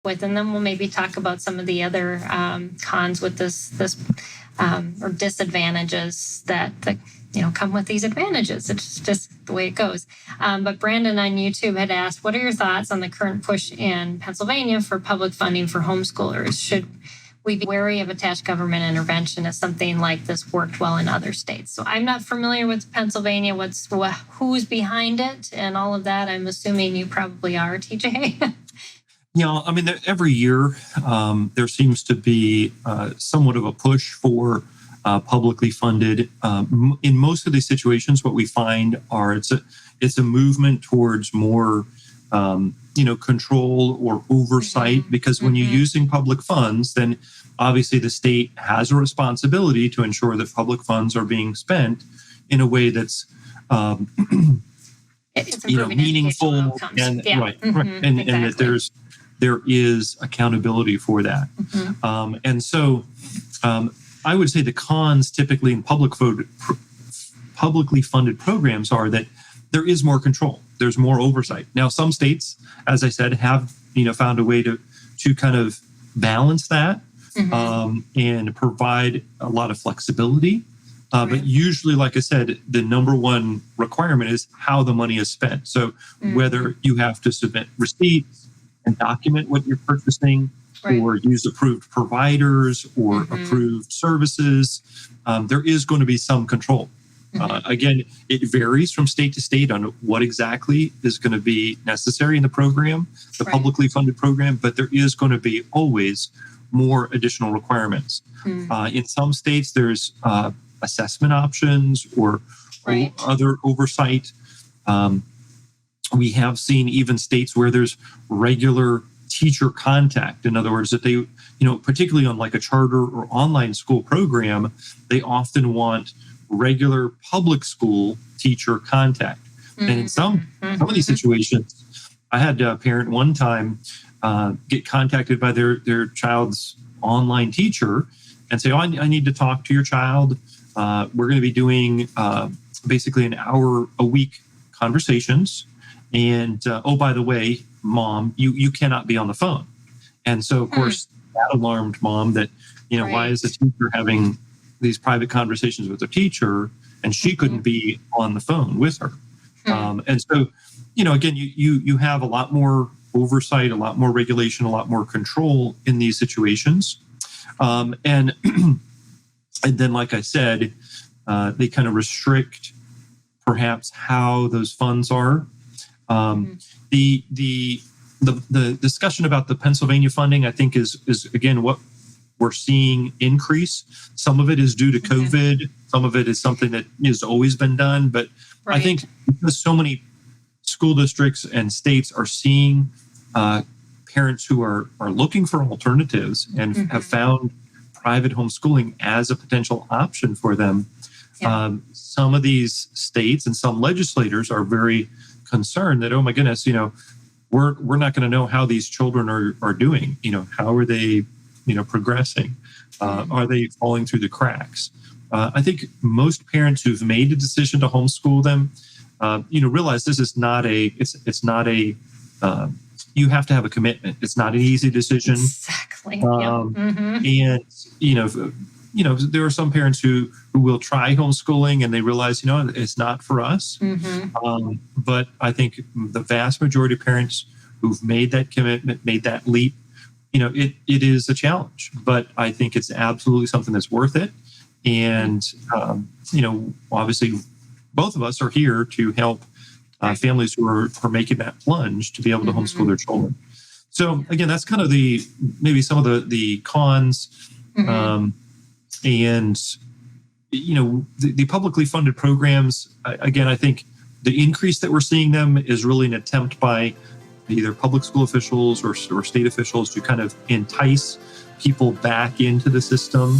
with, and then we'll maybe talk about some of the other cons with this or disadvantages that come with these advantages. It's just the way it goes. But Brandon on YouTube had asked, what are your thoughts on the current push in Pennsylvania for public funding for homeschoolers? Should we be wary of attached government intervention if something like this worked well in other states? So I'm not familiar with Pennsylvania, who's behind it and all of that. I'm assuming you probably are, TJ. Yeah, I mean, every year there seems to be somewhat of a push for publicly funded. In most of these situations, what we find are it's a movement towards more control or oversight, because when you're using public funds, then obviously the state has a responsibility to ensure that public funds are being spent in a way that's meaningful and right, and that there is accountability for that. And so I would say the cons typically in publicly funded programs are that there is more control. There's more oversight. Now, some states, as I said, have found a way to kind of balance that and provide a lot of flexibility. But usually, like I said, the number one requirement is how the money is spent. So whether you have to submit receipts and document what you're purchasing, or use approved providers or approved services, there is going to be some control. Again, it varies from state to state on what exactly is going to be necessary in the program, the publicly funded program, but there is going to be always more additional requirements. In some states, there's assessment options or other oversight. We have seen even states where there's regular teacher contact. In other words, that they, particularly on like a charter or online school program, they often want regular public school teacher contact. And in some of these situations, I had a parent one time get contacted by their child's online teacher and say, I need to talk to your child. We're going to be doing basically an hour a week conversations. And, by the way, Mom, you cannot be on the phone. And so, of course, that alarmed Mom that, why is the teacher having these private conversations with her teacher and she couldn't be on the phone with her? And so, again, you have a lot more oversight, a lot more regulation, a lot more control in these situations. And then, like I said, they kind of restrict perhaps how those funds are. The discussion about the Pennsylvania funding, I think, is again what we're seeing increase. Some of it is due to COVID. Some of it is something that has always been done. But I think because so many school districts and states are seeing parents who are looking for alternatives and have found private homeschooling as a potential option for them, some of these states and some legislators are very concerned that, oh my goodness, we're not going to know how these children are doing. How are they, progressing? Are they falling through the cracks? I think most parents who've made a decision to homeschool them, realize this is not it's not a, you have to have a commitment. It's not an easy decision. Exactly. And, there are some parents who will try homeschooling and they realize, it's not for us. But I think the vast majority of parents who've made that commitment, made that leap, it is a challenge, but I think it's absolutely something that's worth it. And, obviously both of us are here to help families who are making that plunge to be able to homeschool their children. So again, that's kind of maybe some of the cons. And, the publicly funded programs, again, I think the increase that we're seeing them is really an attempt by either public school officials or state officials to kind of entice people back into the system.